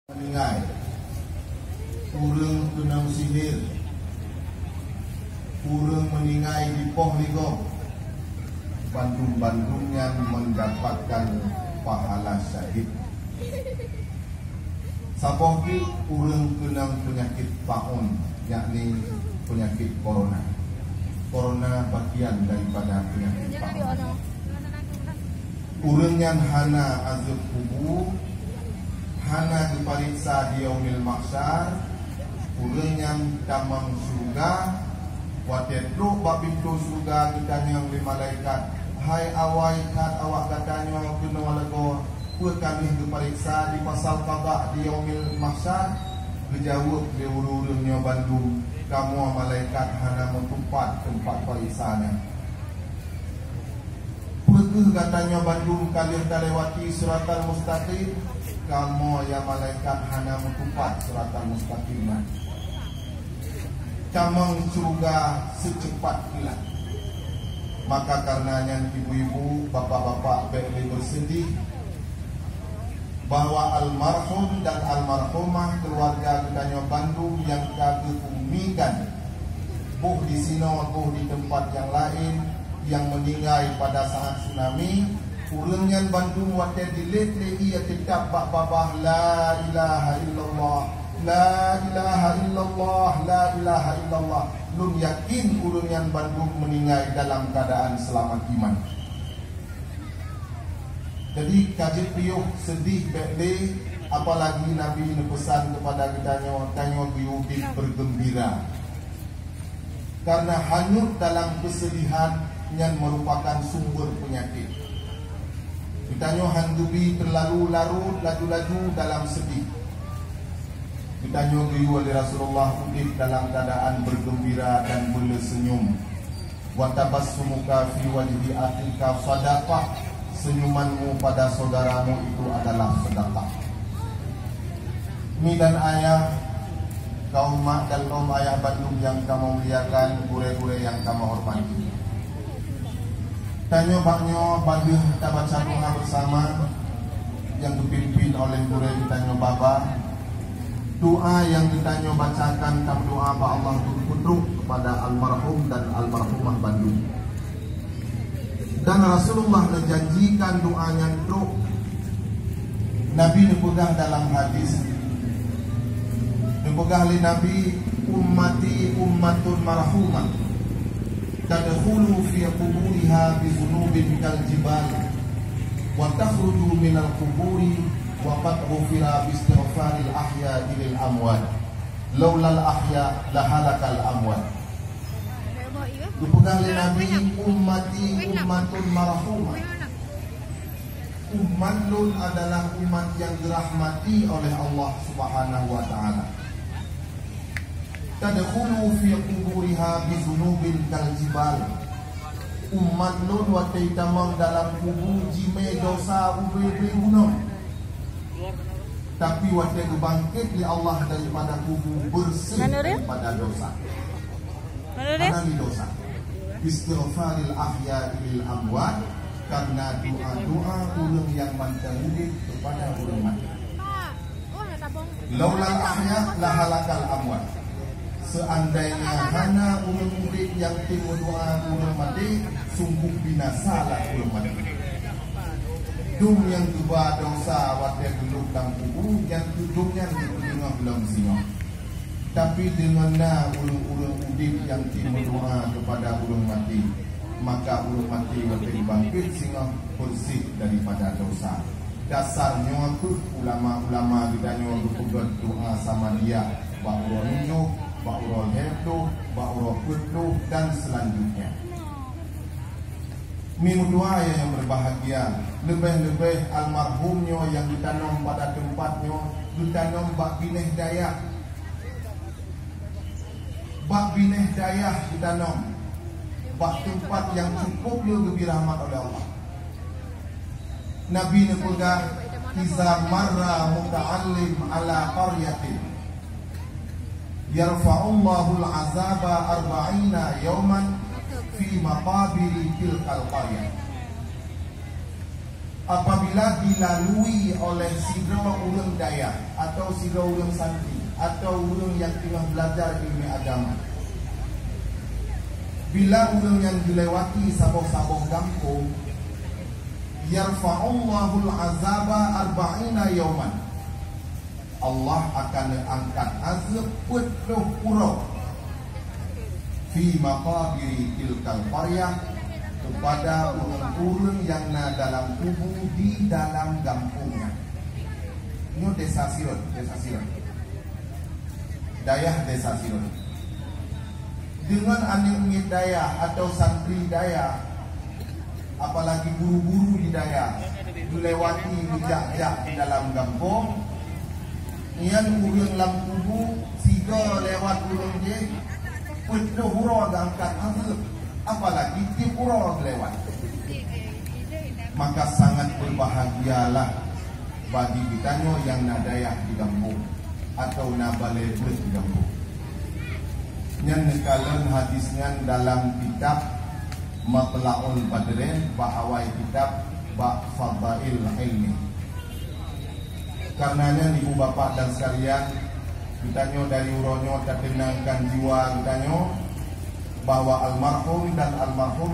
Meninggal urang kenang sihir, urang meninggal di poh ligong, Bandung-Bandungnya mendapatkan pahala syahid. Sapoki urang kenang penyakit paun, yakni penyakit corona. Corona bagian daripada penyakit paun. Urang yang hana azab kubur, hana dipariksa di yaumil mahsyar, urang yang damang surga, watetlu babintu surga ditanya oleh malaikat, hai awai kat awak katanya kena walago, kami dipariksa di pasal qada di yaumil mahsyar, dijawab di urang-urangnya Bandung, kamu malaikat hana tempat periksanya. Pergi katanya Bandung kalian lewati suratal mustaqim, kamu ya malaikat hana mentupat suratal mustaqim. Camang surga secepat kilat. Maka karenanya ibu-ibu, bapak-bapak boleh bersedih bahwa almarhum dan almarhumah keluarga katanya Bandung yang kagebumikan, buh di sino, buh di tempat yang lain, yang meninggal pada saat tsunami, urangnya Bandung wate dilet ia tetap babah la ilaha illallah, la ilaha illallah, la ilaha illallah. Lun yakin urangnya Bandung meninggal dalam keadaan selamat iman. Jadi kajet piuh sedih bekle, apalagi Nabi pesan kepada kita tanya biubin bergembira. Karena hanyut dalam kesedihan yang merupakan sumber penyakit. Ditanya handubi terlalu larut laju-laju dalam sedih. Ditanya oleh Rasulullah udip dalam keadaan bergembira dan boleh senyum. Wa tabassumuka fi wajhi akhika sadaqah, senyumanmu pada saudaramu itu adalah sedekah. Mi dan ayah, kaum mak dan kaum ayah Bandung yang kamu muliakan, gure-gure yang kamu hormati. Tanya baknya bagi kita baca doa bersama yang dipimpin oleh guru kita baba. Doa yang kita bacakan tam doa ba Allah untuk kepada almarhum dan almarhumah Bandung. Dan Rasulullah menjanjikan doanya untuk Nabi dipegang dalam hadis. Dipegang oleh Nabi, ummati ummatun marhumah, tadkhulu fi quburiha bi dhunubin kal jibal wa takhruju min al quburi wa qad ghufira bi istighfaril ahya lil amwat laula al ahya la halakal amwat. Dipegang oleh Nabi, ummati ummatun marhumah. Umat Nun adalah umat yang dirahmati oleh Allah Subhanahu wa taala. Tadkhulu fi quburiha bi dhunubin kal jibal. Umat Nun watai tamang dalam kubur jime dosa ubebe gunung. Tapi watai bangkit li Allah daripada kubur bersih daripada dosa. Mana dosa? Istighfaril ahya lil amwat, karena doa-doa ulun yang mantan kepada ulun mati. Laulal ahya la halakal amwat. Seandainya hana ulun murid yang timu doa ulun mati, sungguh binasalah ulun mati. Dung yang dua dosa wadah geluk dan kubur, yang tudungnya ditengah belum singa. Tapi dengan ulun-ulun udip yang timu doa kepada ulun mati, maka ulun mati wadah bangkit singa bersih daripada dosa. Dasarnya tu ulama-ulama ditanya berpegang doa sama dia, ba'urah nunjuk, ba'urah hebdo, ba'urah kutlu, dan selanjutnya. Minum doa yang berbahagia. Lebih-lebih almarhumnya yang ditanam pada tempatnya, ditanam bak bineh dayah. Bak bineh dayah ditanam, bak tempat yang cukup lebih rahmat oleh Allah. Nabi nepegang, iza marra muta'allim ala qaryatin yarfa'ullahu al-azaba arba'ina yawman fi maqabiri tilkal qaryah. apabila dilalui oleh sidra orang daya atau sidra orang santri atau orang yang tengah belajar ilmu agama, bila orang yang dilewati sabah-sabah kampung, yarfa'ullahul azaba arba'ina yauman, Allah akan angkat azab 40 pura fi maqabiri tilkal qaryah, kepada orang-orang yang dalam tubuh di dalam kampungnya. Ini desa Sirot, Dayah desa Sirot. Dengan anak daya atau santri daya, apalagi guru-guru di daya, dilewati bijak-jak di dalam kampung, yang urang dalam tubuh, siga lewat urang je, penuh hurau angkat azab, apalagi di hurau lewat. Maka sangat berbahagialah bagi kita yang nadayah di kampung atau nabalebet di kampung. Yang nekalan hadisnya dalam kitab Matla'ul Badrin, bahawai kitab Bak Fadail Ilmi. Karenanya ibu bapak dan sekalian, kitanya dari uronyo tertenangkan jiwa kitanya bahwa almarhum dan almarhum